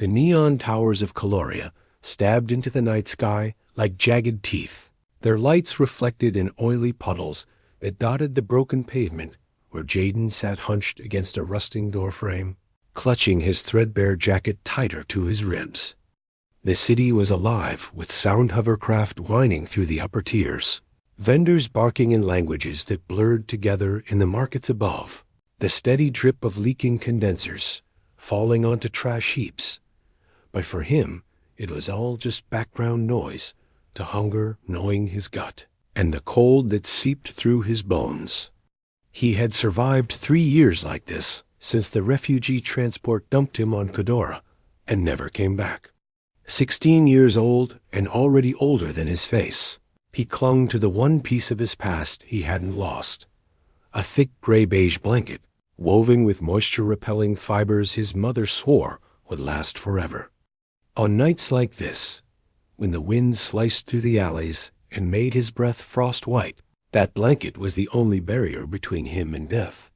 The neon towers of Caloria stabbed into the night sky like jagged teeth, their lights reflected in oily puddles that dotted the broken pavement where Jaden sat hunched against a rusting doorframe, clutching his threadbare jacket tighter to his ribs. The city was alive with sound hovercraft whining through the upper tiers, vendors barking in languages that blurred together in the markets above, the steady drip of leaking condensers falling onto trash heaps. But for him, it was all just background noise to hunger gnawing his gut and the cold that seeped through his bones. He had survived 3 years like this since the refugee transport dumped him on Khadora and never came back. 16 years old and already older than his face, he clung to the one piece of his past he hadn't lost, a thick gray-beige blanket woven with moisture-repelling fibers his mother swore would last forever. On nights like this, when the wind sliced through the alleys and made his breath frost-white, that blanket was the only barrier between him and death.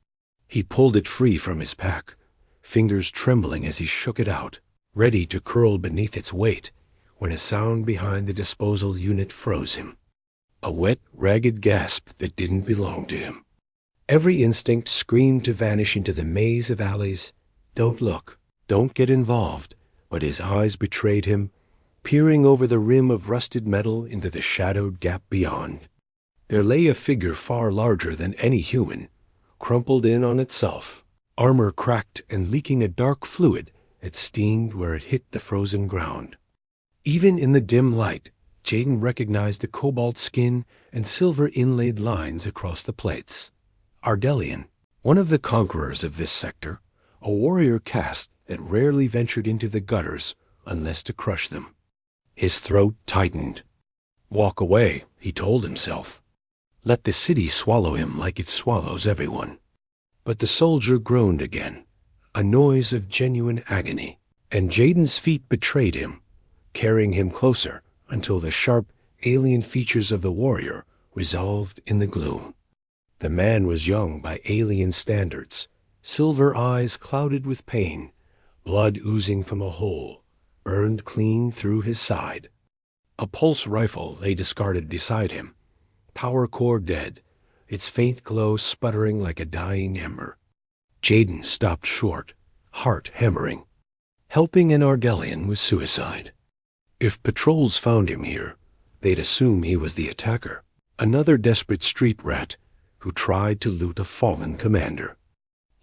He pulled it free from his pack, fingers trembling as he shook it out, ready to curl beneath its weight, when a sound behind the disposal unit froze him. A wet, ragged gasp that didn't belong to him. Every instinct screamed to vanish into the maze of alleys. Don't look, don't get involved, but his eyes betrayed him, peering over the rim of rusted metal into the shadowed gap beyond. There lay a figure far larger than any human, crumpled in on itself, armor cracked and leaking a dark fluid that steamed where it hit the frozen ground. Even in the dim light, Jaden recognized the cobalt skin and silver inlaid lines across the plates. Ardelian, one of the conquerors of this sector, a warrior caste that rarely ventured into the gutters unless to crush them. His throat tightened. Walk away, he told himself. Let the city swallow him like it swallows everyone. But the soldier groaned again, a noise of genuine agony, and Jaden's feet betrayed him, carrying him closer until the sharp, alien features of the warrior resolved in the gloom. The man was young by alien standards, silver eyes clouded with pain, blood oozing from a hole, burned clean through his side. A pulse rifle lay discarded beside him, power core dead, its faint glow sputtering like a dying ember. Jaden stopped short, heart hammering. Helping an Argelian was suicide. If patrols found him here, they'd assume he was the attacker, another desperate street rat who tried to loot a fallen commander.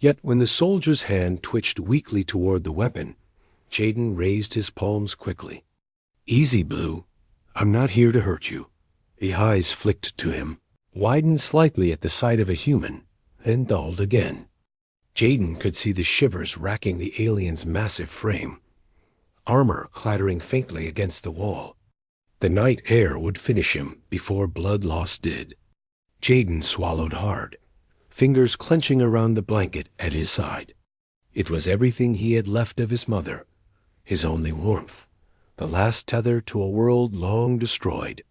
Yet when the soldier's hand twitched weakly toward the weapon, Jaden raised his palms quickly. Easy, Blue. I'm not here to hurt you. The eyes flicked to him, widened slightly at the sight of a human, then dulled again. Jaden could see the shivers racking the alien's massive frame, armor clattering faintly against the wall. The night air would finish him before blood loss did. Jaden swallowed hard, fingers clenching around the blanket at his side. It was everything he had left of his mother, his only warmth, the last tether to a world long destroyed.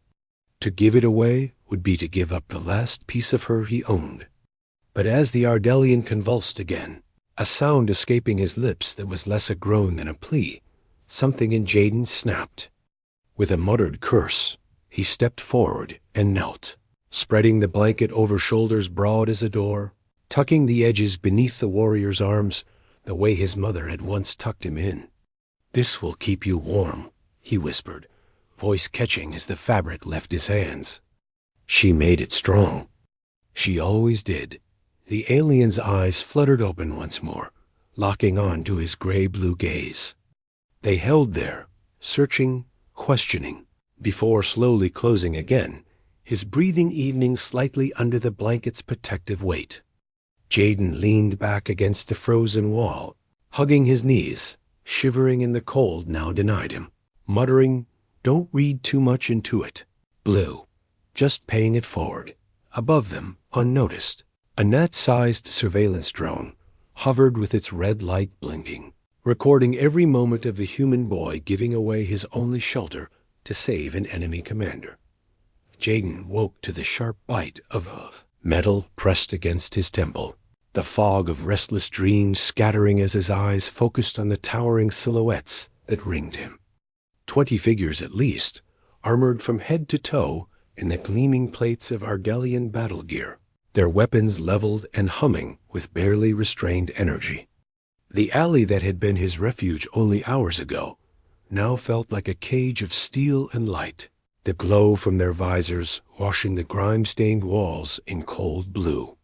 To give it away would be to give up the last piece of her he owned. But as the Ardelian convulsed again, a sound escaping his lips that was less a groan than a plea, something in Jaden snapped. With a muttered curse, he stepped forward and knelt, spreading the blanket over shoulders broad as a door, tucking the edges beneath the warrior's arms the way his mother had once tucked him in. "This will keep you warm," he whispered, voice catching as the fabric left his hands. She made it strong. She always did. The alien's eyes fluttered open once more, locking on to his gray-blue gaze. They held there, searching, questioning, before slowly closing again, his breathing evening slightly under the blanket's protective weight. Jaden leaned back against the frozen wall, hugging his knees, shivering in the cold now denied him, muttering, "Don't read too much into it. Blue. Just paying it forward." Above them, unnoticed, a gnat-sized surveillance drone hovered with its red light blinking, recording every moment of the human boy giving away his only shelter to save an enemy commander. Jaden woke to the sharp bite of metal pressed against his temple, the fog of restless dreams scattering as his eyes focused on the towering silhouettes that ringed him. 20 figures at least, armored from head to toe in the gleaming plates of Argelian battle gear, their weapons leveled and humming with barely restrained energy. The alley that had been his refuge only hours ago now felt like a cage of steel and light, the glow from their visors washing the grime-stained walls in cold blue.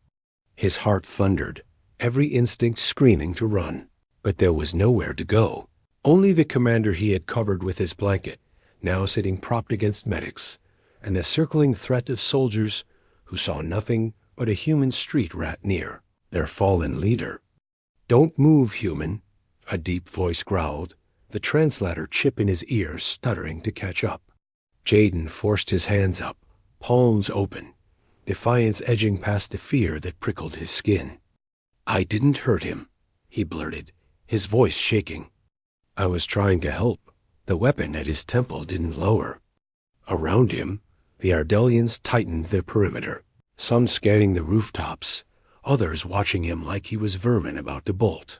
His heart thundered, every instinct screaming to run. But there was nowhere to go. Only the commander he had covered with his blanket, now sitting propped against medics, and the circling threat of soldiers who saw nothing but a human street rat near, their fallen leader. "Don't move, human," a deep voice growled, the translator chip in his ear stuttering to catch up. Jaden forced his hands up, palms open, defiance edging past the fear that prickled his skin. "I didn't hurt him," he blurted, his voice shaking. "I was trying to help." The weapon at his temple didn't lower. Around him, the Ardelians tightened their perimeter, some scanning the rooftops, others watching him like he was vermin about to bolt.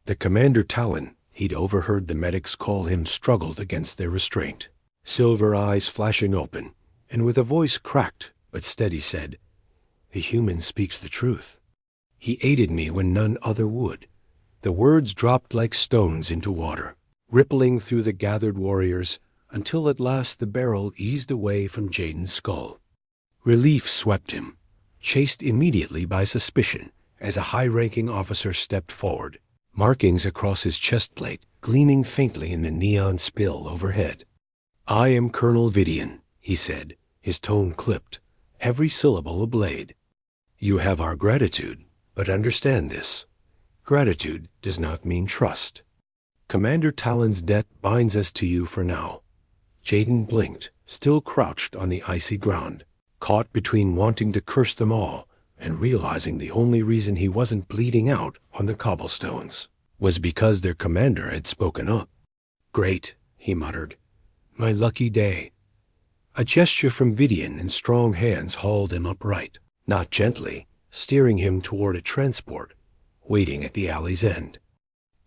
The Commander Talon, he'd overheard the medics call him, struggled against their restraint, silver eyes flashing open, and with a voice cracked but steady said, "The human speaks the truth. He aided me when none other would." The words dropped like stones into water, rippling through the gathered warriors until at last the barrel eased away from Jaden's skull. Relief swept him, chased immediately by suspicion as a high-ranking officer stepped forward, markings across his chest plate gleaming faintly in the neon spill overhead. "I am Colonel Vidian," he said, his tone clipped, every syllable a blade. "You have our gratitude, but understand this. Gratitude does not mean trust. Commander Talon's debt binds us to you for now." Jaden blinked, still crouched on the icy ground, caught between wanting to curse them all and realizing the only reason he wasn't bleeding out on the cobblestones was because their commander had spoken up. "Great," he muttered. "My lucky day." A gesture from Vidian and strong hands hauled him upright, not gently, steering him toward a transport waiting at the alley's end.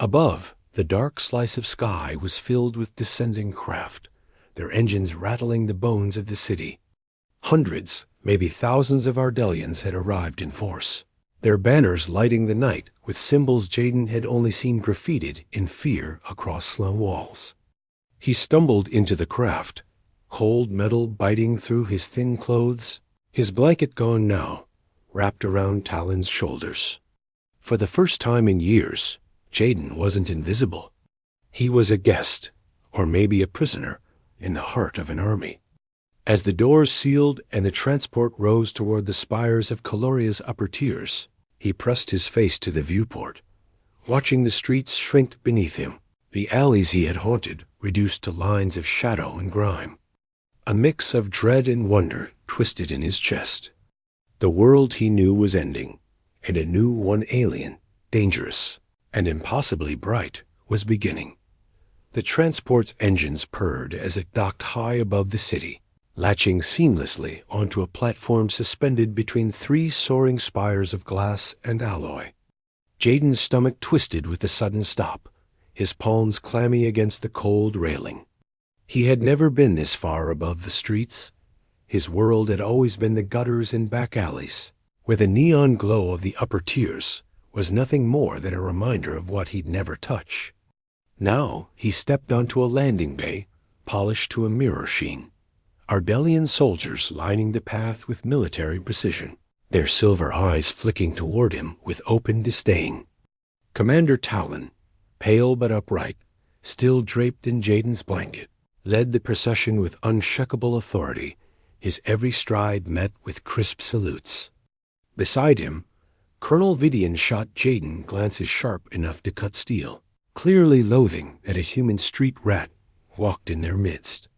Above, the dark slice of sky was filled with descending craft, their engines rattling the bones of the city. Hundreds, maybe thousands of Ardelians had arrived in force, their banners lighting the night with symbols Jaden had only seen graffitied in fear across slum walls. He stumbled into the craft, cold metal biting through his thin clothes, his blanket gone now, wrapped around Talon's shoulders. For the first time in years, Jaden wasn't invisible. He was a guest, or maybe a prisoner, in the heart of an army. As the doors sealed and the transport rose toward the spires of Caloria's upper tiers, he pressed his face to the viewport, watching the streets shrink beneath him, the alleys he had haunted reduced to lines of shadow and grime. A mix of dread and wonder twisted in his chest. The world he knew was ending, and a new one, alien, dangerous, and impossibly bright, was beginning. The transport's engines purred as it docked high above the city, latching seamlessly onto a platform suspended between 3 soaring spires of glass and alloy. Jaden's stomach twisted with the sudden stop, his palms clammy against the cold railing. He had never been this far above the streets. His world had always been the gutters and back alleys, where the neon glow of the upper tiers was nothing more than a reminder of what he'd never touch. Now he stepped onto a landing bay, polished to a mirror sheen. Ardelian soldiers lining the path with military precision, their silver eyes flicking toward him with open disdain. Commander Talon, pale but upright, still draped in Jaden's blanket, led the procession with unshakable authority, his every stride met with crisp salutes. Beside him, Colonel Vidian shot Jaden glances sharp enough to cut steel, clearly loathing that a human street rat walked in their midst.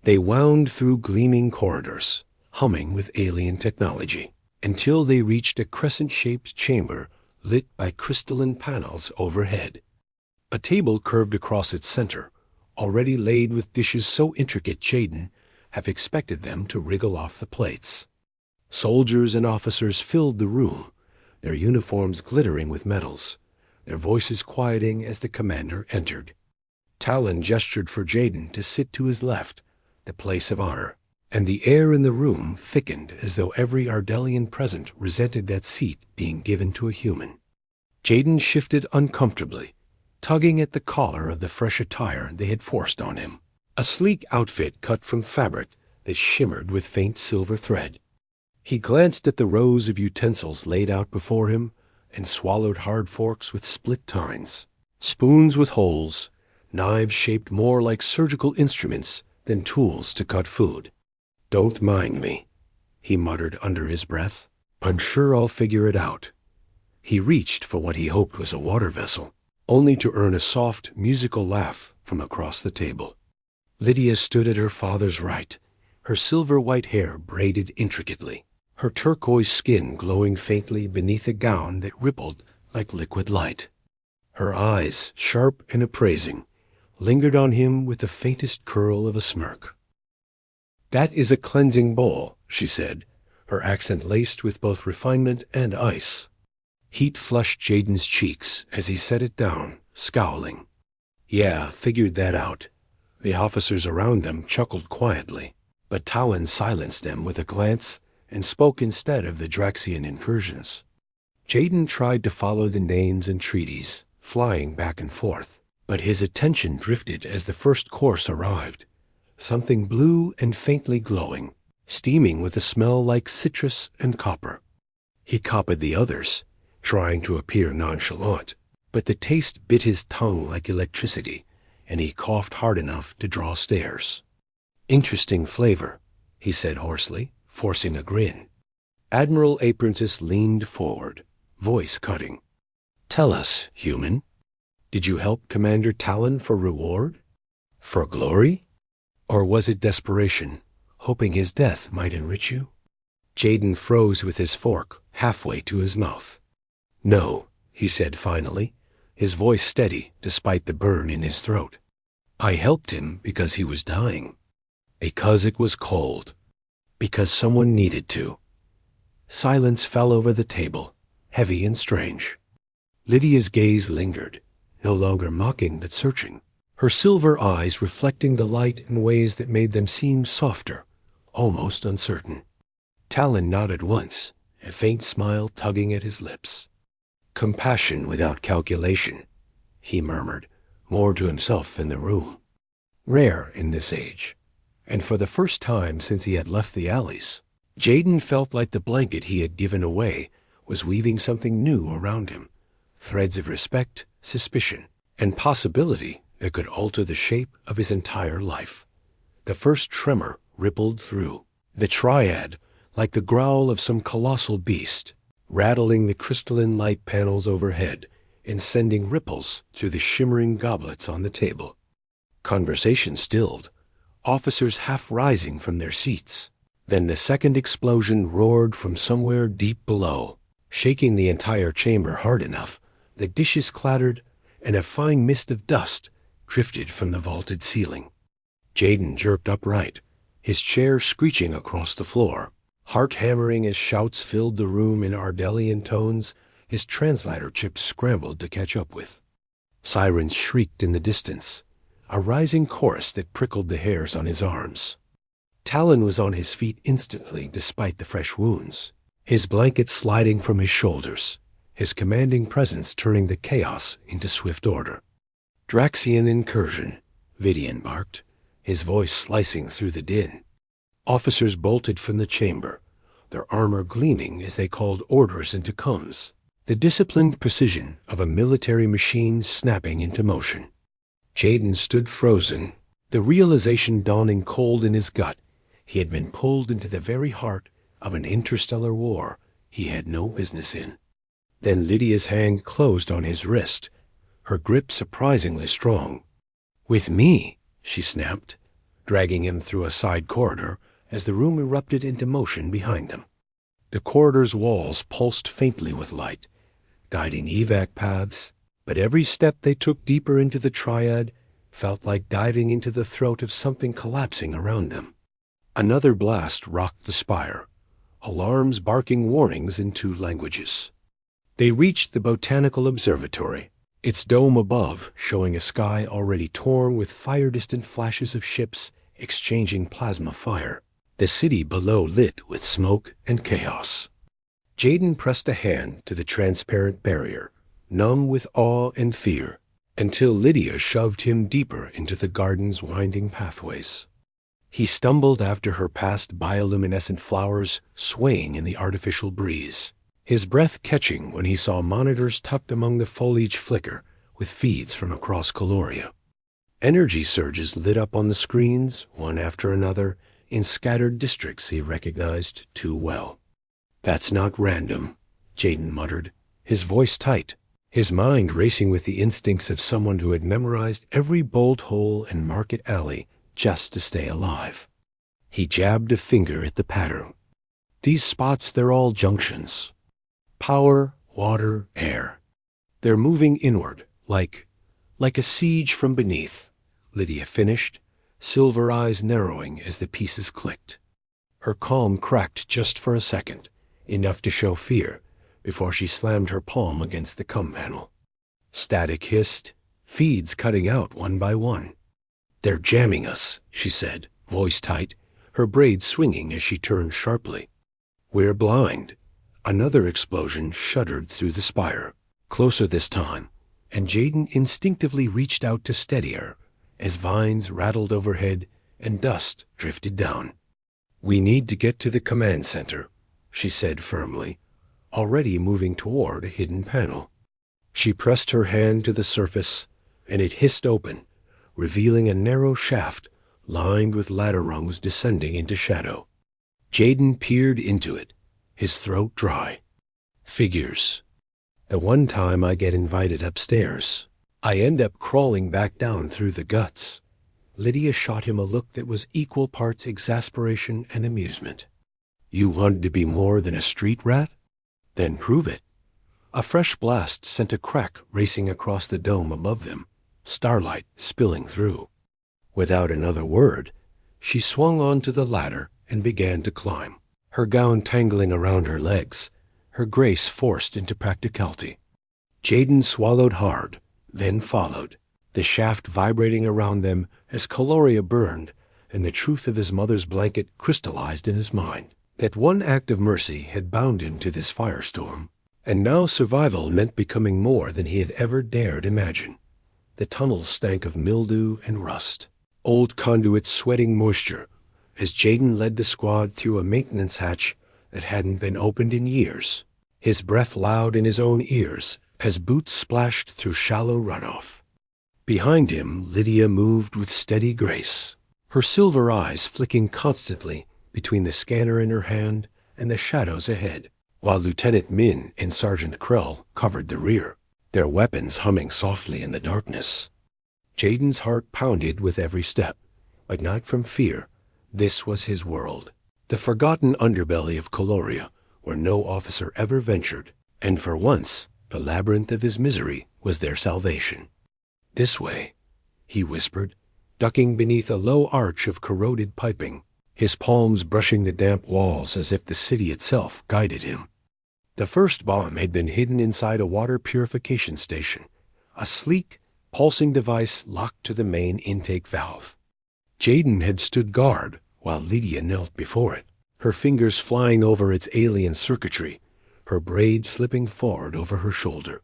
They wound through gleaming corridors, humming with alien technology, until they reached a crescent-shaped chamber lit by crystalline panels overhead. A table curved across its center, already laid with dishes so intricate Jaden half expected them to wriggle off the plates. Soldiers and officers filled the room, their uniforms glittering with medals, their voices quieting as the commander entered. Talon gestured for Jaden to sit to his left, the place of honor, and the air in the room thickened as though every Ardelian present resented that seat being given to a human. Jaden shifted uncomfortably, tugging at the collar of the fresh attire they had forced on him, a sleek outfit cut from fabric that shimmered with faint silver thread. He glanced at the rows of utensils laid out before him and swallowed hard forks with split tines, spoons with holes, knives shaped more like surgical instruments than tools to cut food. "Don't mind me," he muttered under his breath. "I'm sure I'll figure it out." He reached for what he hoped was a water vessel, only to earn a soft, musical laugh from across the table. Lydia stood at her father's right, her silver-white hair braided intricately, her turquoise skin glowing faintly beneath a gown that rippled like liquid light. Her eyes, sharp and appraising, lingered on him with the faintest curl of a smirk. "That is a cleansing bowl," she said, her accent laced with both refinement and ice. Heat flushed Jaden's cheeks as he set it down, scowling. "Yeah, figured that out." The officers around them chuckled quietly, but Talon silenced them with a glance and spoke instead of the Draxian incursions. Jaden tried to follow the names and treaties, flying back and forth, but his attention drifted as the first course arrived, something blue and faintly glowing, steaming with a smell like citrus and copper. He copied the others, trying to appear nonchalant, but the taste bit his tongue like electricity, and he coughed hard enough to draw stares. "Interesting flavor," he said hoarsely, forcing a grin. Admiral Apprentice leaned forward, voice cutting. "Tell us, human, did you help Commander Talon for reward? For glory? Or was it desperation, hoping his death might enrich you?" Jaden froze with his fork halfway to his mouth. "No," he said finally, his voice steady despite the burn in his throat. "I helped him because he was dying. Because it was cold. Because someone needed to." Silence fell over the table, heavy and strange. Lydia's gaze lingered, no longer mocking but searching, her silver eyes reflecting the light in ways that made them seem softer, almost uncertain. Talon nodded once, a faint smile tugging at his lips. "Compassion without calculation," he murmured, more to himself than the room. Rare in this age, and for the first time since he had left the alleys, Jaden felt like the blanket he had given away was weaving something new around him, threads of respect, suspicion, and possibility that could alter the shape of his entire life. The first tremor rippled through, the triad like the growl of some colossal beast, rattling the crystalline light panels overhead and sending ripples through the shimmering goblets on the table. Conversation stilled, officers half rising from their seats. Then the second explosion roared from somewhere deep below, shaking the entire chamber hard enough. The dishes clattered, and a fine mist of dust drifted from the vaulted ceiling. Jaden jerked upright, his chair screeching across the floor, heart hammering as shouts filled the room in Ardelian tones his translator chips scrambled to catch up with. Sirens shrieked in the distance, a rising chorus that prickled the hairs on his arms. Talon was on his feet instantly despite the fresh wounds, his blanket sliding from his shoulders, his commanding presence turning the chaos into swift order. "Draxian incursion," Vidian barked, his voice slicing through the din. Officers bolted from the chamber, their armor gleaming as they called orders into coms, the disciplined precision of a military machine snapping into motion. Jaden stood frozen, the realization dawning cold in his gut. He had been pulled into the very heart of an interstellar war he had no business in. Then Lydia's hand closed on his wrist, her grip surprisingly strong. "With me," she snapped, dragging him through a side corridor as the room erupted into motion behind them. The corridor's walls pulsed faintly with light, guiding evac paths, but every step they took deeper into the triad felt like diving into the throat of something collapsing around them. Another blast rocked the spire, alarms barking warnings in 2 languages. They reached the botanical observatory, its dome above showing a sky already torn with fire-distant flashes of ships exchanging plasma fire, the city below lit with smoke and chaos. Jaden pressed a hand to the transparent barrier, numb with awe and fear, until Lydia shoved him deeper into the garden's winding pathways. He stumbled after her past bioluminescent flowers swaying in the artificial breeze, his breath catching when he saw monitors tucked among the foliage flicker with feeds from across Caloria. Energy surges lit up on the screens, one after another, in scattered districts he recognized too well. "That's not random," Jaden muttered, his voice tight, his mind racing with the instincts of someone who had memorized every bolt hole and market alley just to stay alive. He jabbed a finger at the pattern. "These spots, they're all junctions. Power, water, air. They're moving inward, like a siege from beneath," Lydia finished, silver eyes narrowing as the pieces clicked. Her calm cracked just for a second, enough to show fear, before she slammed her palm against the comm panel. Static hissed, feeds cutting out one by one. "They're jamming us," she said, voice tight, her braids swinging as she turned sharply. "We're blind." Another explosion shuddered through the spire, closer this time, and Jaden instinctively reached out to steady her as vines rattled overhead and dust drifted down. "We need to get to the command center," she said firmly, already moving toward a hidden panel. She pressed her hand to the surface, and it hissed open, revealing a narrow shaft lined with ladder rungs descending into shadow. Jaden peered into it, his throat dry. "Figures. The one time I get invited upstairs, I end up crawling back down through the guts." Lydia shot him a look that was equal parts exasperation and amusement. "You wanted to be more than a street rat? Then prove it." A fresh blast sent a crack racing across the dome above them, starlight spilling through. Without another word, she swung onto the ladder and began to climb, her gown tangling around her legs, her grace forced into practicality. Jaden swallowed hard, then followed, the shaft vibrating around them as Caloria burned, and the truth of his mother's blanket crystallized in his mind. That one act of mercy had bound him to this firestorm, and now survival meant becoming more than he had ever dared imagine. The tunnels stank of mildew and rust, old conduits sweating moisture, as Jaden led the squad through a maintenance hatch that hadn't been opened in years, his breath loud in his own ears as boots splashed through shallow runoff. Behind him, Lydia moved with steady grace, her silver eyes flicking constantly between the scanner in her hand and the shadows ahead, while Lieutenant Min and Sergeant Krell covered the rear, their weapons humming softly in the darkness. Jaden's heart pounded with every step, but not from fear. This was his world, the forgotten underbelly of Caloria, where no officer ever ventured, and for once the labyrinth of his misery was their salvation. "This way," he whispered, ducking beneath a low arch of corroded piping, his palms brushing the damp walls as if the city itself guided him. The first bomb had been hidden inside a water purification station, a sleek, pulsing device locked to the main intake valve. Jaden had stood guard while Lydia knelt before it, her fingers flying over its alien circuitry, her braid slipping forward over her shoulder.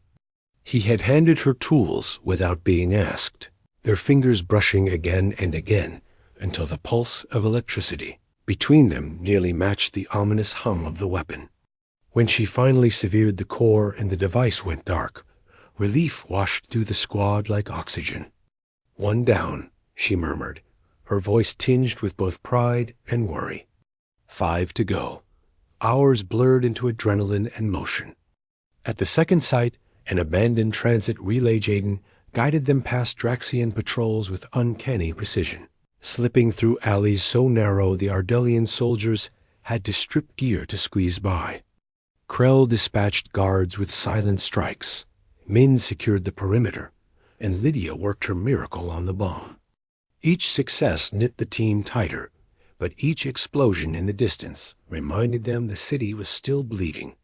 He had handed her tools without being asked, their fingers brushing again and again, until the pulse of electricity between them nearly matched the ominous hum of the weapon. When she finally severed the core and the device went dark, relief washed through the squad like oxygen. "One down," she murmured, her voice tinged with both pride and worry. 5 to go. Hours blurred into adrenaline and motion. At the second site, an abandoned transit relay Jaden guided them past Draxian patrols with uncanny precision, slipping through alleys so narrow the Ardelian soldiers had to strip gear to squeeze by. Krell dispatched guards with silent strikes, Min secured the perimeter, and Lydia worked her miracle on the bomb. Each success knit the team tighter, but each explosion in the distance reminded them the city was still bleeding.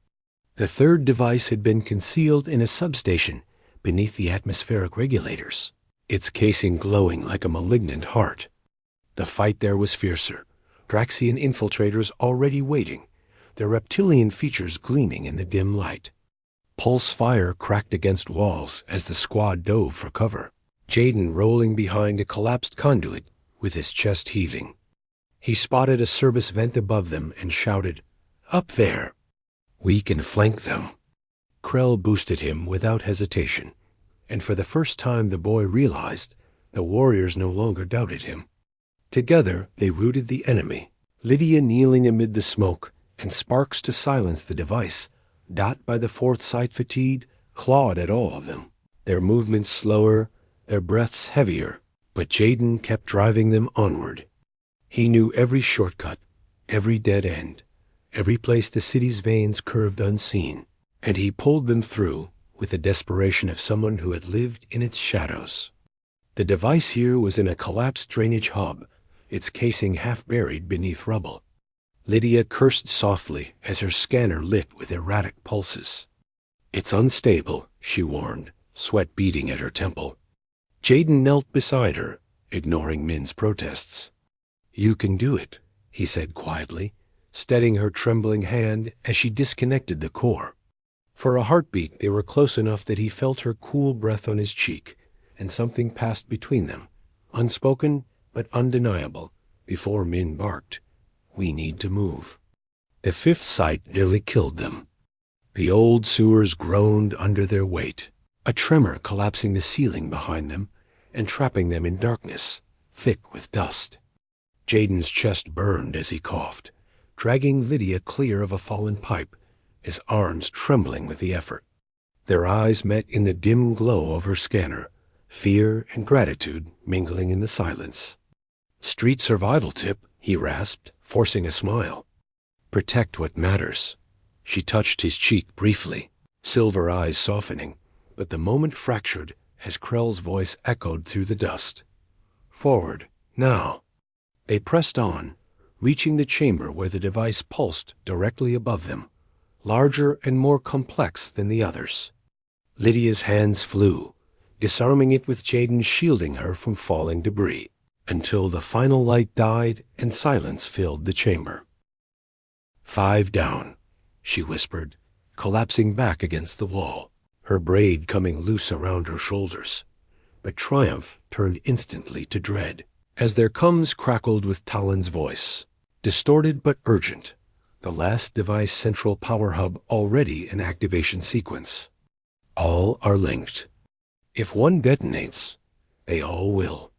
The third device had been concealed in a substation beneath the atmospheric regulators, its casing glowing like a malignant heart. The fight there was fiercer, Draxian infiltrators already waiting, their reptilian features gleaming in the dim light. Pulse fire cracked against walls as the squad dove for cover, Jaden rolling behind a collapsed conduit with his chest heaving. He spotted a service vent above them and shouted, "Up there! We can flank them." Krell boosted him without hesitation, and for the first time the boy realized the warriors no longer doubted him. Together they routed the enemy, Lydia kneeling amid the smoke, and sparks to silence the device, Dot by the fourth sight fatigued, clawed at all of them, their movements slower, their breaths heavier, but Jaden kept driving them onward. He knew every shortcut, every dead end, every place the city's veins curved unseen, and he pulled them through with the desperation of someone who had lived in its shadows. The device here was in a collapsed drainage hub, its casing half buried beneath rubble. Lydia cursed softly as her scanner lit with erratic pulses. "It's unstable," she warned, sweat beading at her temple. Jaden knelt beside her, ignoring Min's protests. "You can do it," he said quietly, steadying her trembling hand as she disconnected the core. For a heartbeat they were close enough that he felt her cool breath on his cheek, and something passed between them, unspoken but undeniable, before Min barked, "We need to move." The fifth sight nearly killed them. The old sewers groaned under their weight, a tremor collapsing the ceiling behind them and trapping them in darkness, thick with dust. Jaden's chest burned as he coughed, dragging Lydia clear of a fallen pipe, his arms trembling with the effort. Their eyes met in the dim glow of her scanner, fear and gratitude mingling in the silence. "Street survival tip," he rasped, forcing a smile. "Protect what matters." She touched his cheek briefly, silver eyes softening, but the moment fractured as Krell's voice echoed through the dust. "Forward, now." They pressed on, reaching the chamber where the device pulsed directly above them, larger and more complex than the others. Lydia's hands flew, disarming it with Jaden shielding her from falling debris, until the final light died and silence filled the chamber. "5 down," she whispered, collapsing back against the wall, her braid coming loose around her shoulders. But triumph turned instantly to dread, as their coms crackled with Talon's voice, distorted but urgent, the last device central power hub already in activation sequence. "All are linked. If one detonates, they all will."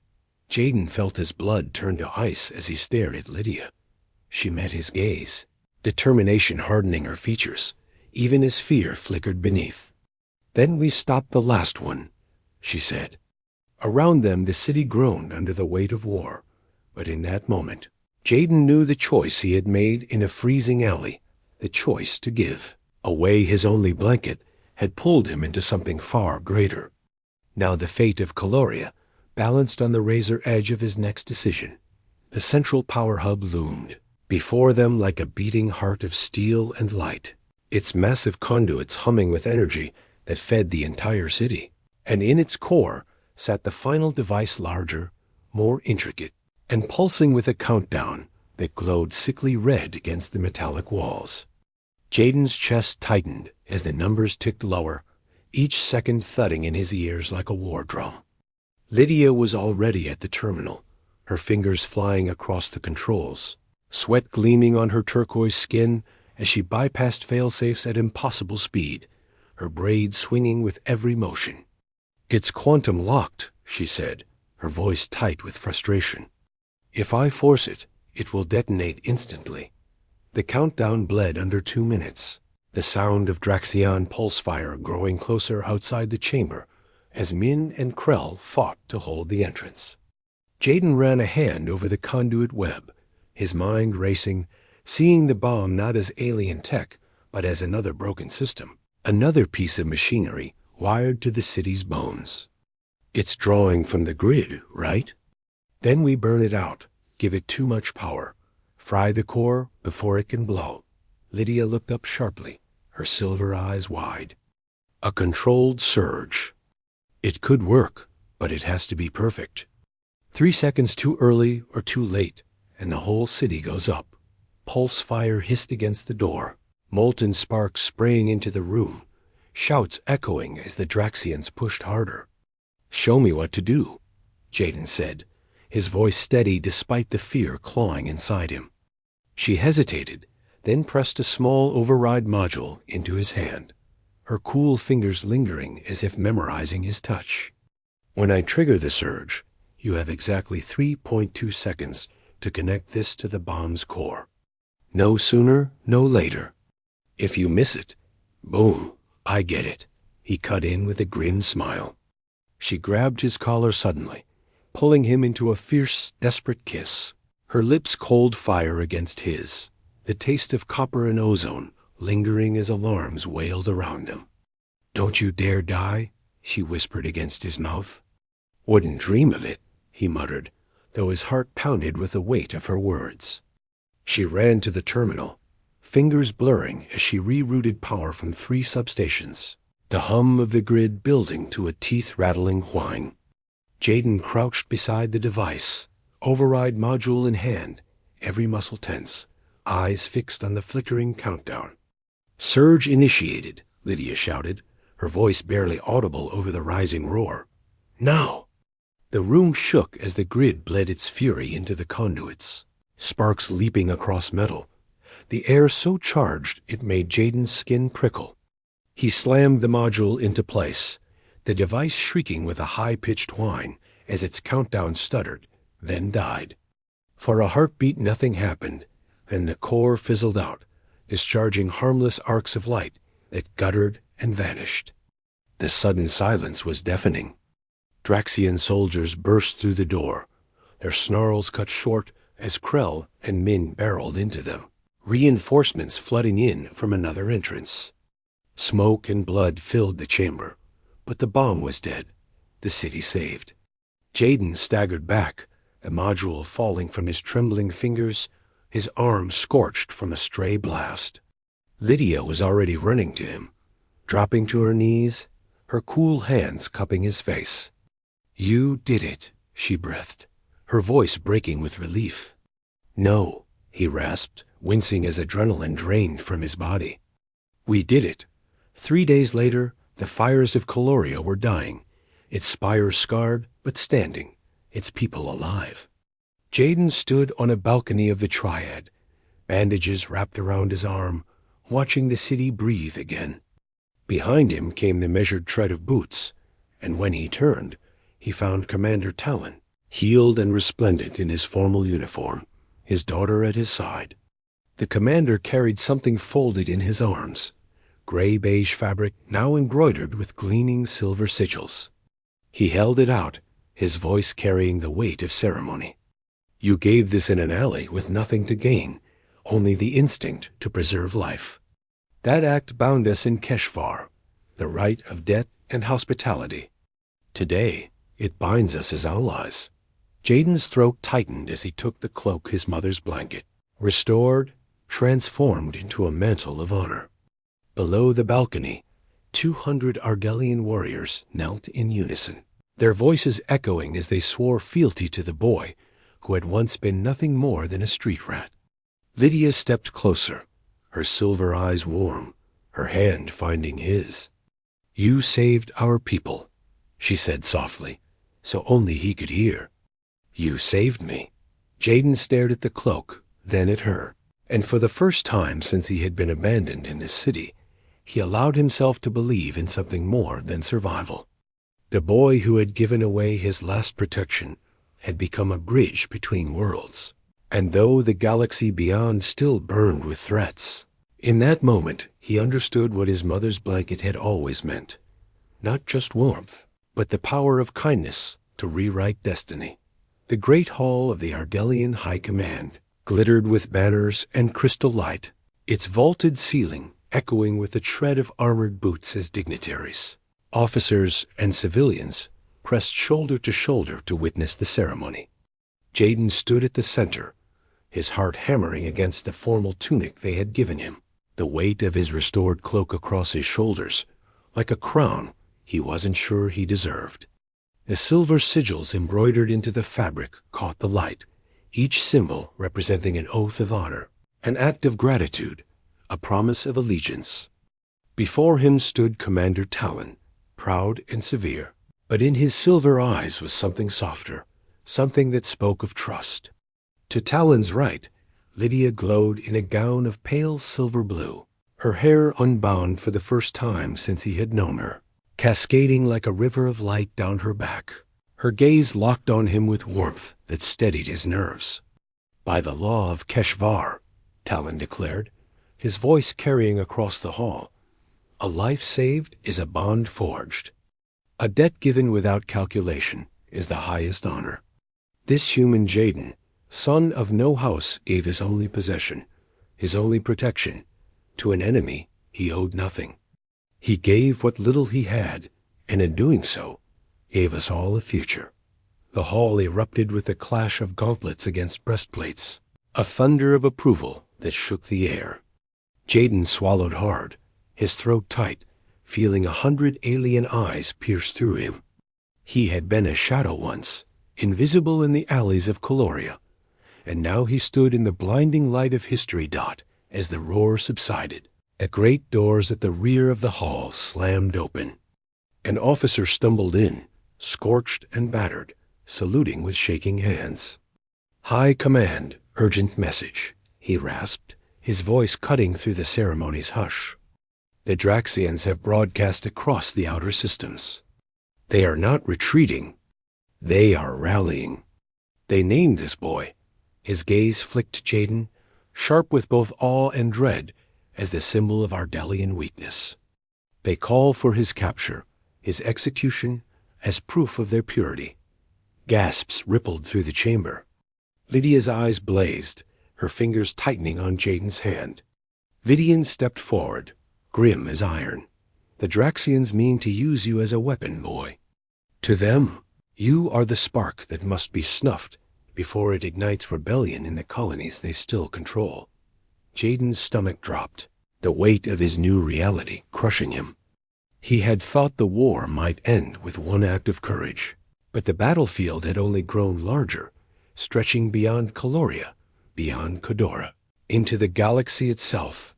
Jaden felt his blood turn to ice as he stared at Lydia. She met his gaze, determination hardening her features, even as fear flickered beneath. "Then we stop the last one," she said. Around them the city groaned under the weight of war, but in that moment, Jaden knew the choice he had made in a freezing alley, the choice to give. Away his only blanket had pulled him into something far greater. Now the fate of Caloria balanced on the razor edge of his next decision. The central power hub loomed, before them like a beating heart of steel and light, its massive conduits humming with energy that fed the entire city. And in its core sat the final device, larger, more intricate, and pulsing with a countdown that glowed sickly red against the metallic walls. Jaden's chest tightened as the numbers ticked lower, each second thudding in his ears like a war drum. Lydia was already at the terminal, her fingers flying across the controls, sweat gleaming on her turquoise skin as she bypassed failsafes at impossible speed, her braid swinging with every motion. "It's quantum locked," she said, her voice tight with frustration. "If I force it, it will detonate instantly." The countdown bled under 2 minutes, the sound of Draxian pulse fire growing closer outside the chamber as Min and Krell fought to hold the entrance. Jaden ran a hand over the conduit web, his mind racing, seeing the bomb not as alien tech, but as another broken system, another piece of machinery wired to the city's bones. "It's drawing from the grid, right? Then we burn it out, give it too much power, fry the core before it can blow." Lydia looked up sharply, her silver eyes wide. A controlled surge. It could work, but it has to be perfect. 3 seconds too early or too late, and the whole city goes up. Pulse fire hissed against the door, molten sparks spraying into the room, shouts echoing as the Draxians pushed harder. "Show me what to do," Jaden said, his voice steady despite the fear clawing inside him. She hesitated, then pressed a small override module into his hand, her cool fingers lingering as if memorizing his touch. "When I trigger the surge, you have exactly 3.2 seconds to connect this to the bomb's core. No sooner, no later. If you miss it, boom, I get it," he cut in with a grim smile. She grabbed his collar suddenly, pulling him into a fierce, desperate kiss, her lips cold fire against his, the taste of copper and ozone lingering as alarms wailed around them. "Don't you dare die," she whispered against his mouth. "Wouldn't dream of it," he muttered, though his heart pounded with the weight of her words. She ran to the terminal, fingers blurring as she rerouted power from 3 substations, the hum of the grid building to a teeth-rattling whine. Jaden crouched beside the device, override module in hand, every muscle tense, eyes fixed on the flickering countdown. "Surge initiated," Lydia shouted, her voice barely audible over the rising roar. "Now!" The room shook as the grid bled its fury into the conduits, sparks leaping across metal, the air so charged it made Jaden's skin prickle. He slammed the module into place, the device shrieking with a high-pitched whine as its countdown stuttered, then died. For a heartbeat nothing happened, then the core fizzled out, discharging harmless arcs of light that guttered and vanished. The sudden silence was deafening. Draxian soldiers burst through the door, their snarls cut short as Krell and Min barreled into them, reinforcements flooding in from another entrance. Smoke and blood filled the chamber, but the bomb was dead, the city saved. Jaden staggered back, the module falling from his trembling fingers, his arm scorched from a stray blast. Lydia was already running to him, dropping to her knees, her cool hands cupping his face. "You did it," she breathed, her voice breaking with relief. "No," he rasped, wincing as adrenaline drained from his body. "We did it." 3 days later, the fires of Caloria were dying, its spires scarred but standing, its people alive. Jaden stood on a balcony of the Triad, bandages wrapped around his arm, watching the city breathe again. Behind him came the measured tread of boots, and when he turned, he found Commander Talon, healed and resplendent in his formal uniform, his daughter at his side. The commander carried something folded in his arms, gray-beige fabric now embroidered with gleaming silver sigils. He held it out, his voice carrying the weight of ceremony. "You gave this in an alley with nothing to gain, only the instinct to preserve life. That act bound us in Keshvar, the right of debt and hospitality. Today, it binds us as allies." Jaden's throat tightened as he took the cloak, his mother's blanket, restored, transformed into a mantle of honor. Below the balcony, 200 Argelian warriors knelt in unison, their voices echoing as they swore fealty to the boy who had once been nothing more than a street rat. Lydia stepped closer, her silver eyes warm, her hand finding his. "You saved our people," she said softly, so only he could hear. "You saved me." Jaden stared at the cloak, then at her, and for the first time since he had been abandoned in this city, he allowed himself to believe in something more than survival. The boy who had given away his last protection had become a bridge between worlds, and though the galaxy beyond still burned with threats, in that moment he understood what his mother's blanket had always meant. Not just warmth, but the power of kindness to rewrite destiny. The great hall of the Argelian High Command glittered with banners and crystal light, its vaulted ceiling echoing with the tread of armored boots as dignitaries, officers, and civilians pressed shoulder to shoulder to witness the ceremony. Jaden stood at the center, his heart hammering against the formal tunic they had given him, the weight of his restored cloak across his shoulders. Like a crown, he wasn't sure he deserved. The silver sigils embroidered into the fabric caught the light, each symbol representing an oath of honor, an act of gratitude, a promise of allegiance. Before him stood Commander Talon, proud and severe, but in his silver eyes was something softer, something that spoke of trust. To Talon's right, Lydia glowed in a gown of pale silver blue, her hair unbound for the first time since he had known her, cascading like a river of light down her back. Her gaze locked on him with warmth that steadied his nerves. "By the law of Keshvar," Talon declared, his voice carrying across the hall, "a life saved is a bond forged. A debt given without calculation is the highest honor. This human Jaden, son of no house, gave his only possession, his only protection. To an enemy he owed nothing. He gave what little he had, and in doing so, gave us all a future." The hall erupted with the clash of gauntlets against breastplates, a thunder of approval that shook the air. Jaden swallowed hard, his throat tight, feeling 100 alien eyes pierce through him. He had been a shadow once, invisible in the alleys of Caloria, and now he stood in the blinding light of history. As the roar subsided, the great doors at the rear of the hall slammed open. An officer stumbled in, scorched and battered, saluting with shaking hands. "High Command, urgent message," he rasped, his voice cutting through the ceremony's hush. "The Draxians have broadcast across the outer systems. They are not retreating. They are rallying. They named this boy," his gaze flicked Jaden, sharp with both awe and dread, "as the symbol of Ardelian weakness. They call for his capture, his execution, as proof of their purity." Gasps rippled through the chamber. Lydia's eyes blazed, her fingers tightening on Jaden's hand. Vidian stepped forward, grim as iron. "The Draxians mean to use you as a weapon, boy. To them, you are the spark that must be snuffed before it ignites rebellion in the colonies they still control." Jaden's stomach dropped, the weight of his new reality crushing him. He had thought the war might end with one act of courage, but the battlefield had only grown larger, stretching beyond Caloria, beyond Kodora, into the galaxy itself.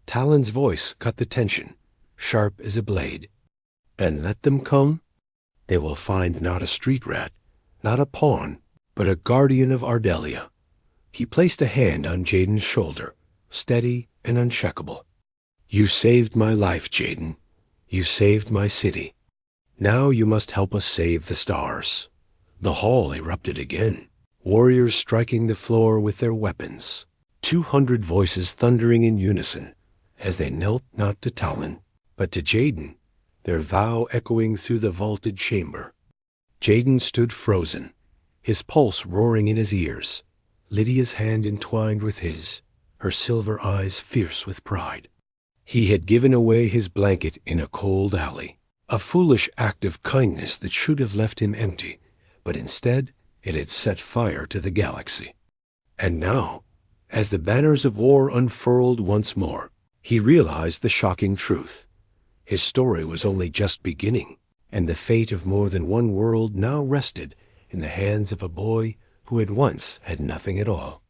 Talon's voice cut the tension, sharp as a blade. "And let them come? They will find not a street rat, not a pawn, but a guardian of Ardelia." He placed a hand on Jaden's shoulder, steady and unshakable. "You saved my life, Jaden. You saved my city. Now you must help us save the stars." The hall erupted again, warriors striking the floor with their weapons, 200 voices thundering in unison as they knelt not to Talon, but to Jaden, their vow echoing through the vaulted chamber. Jaden stood frozen, his pulse roaring in his ears, Lydia's hand entwined with his, her silver eyes fierce with pride. He had given away his blanket in a cold alley, a foolish act of kindness that should have left him empty, but instead it had set fire to the galaxy. And now, as the banners of war unfurled once more, he realized the shocking truth. His story was only just beginning, and the fate of more than one world now rested in the hands of a boy who had once had nothing at all.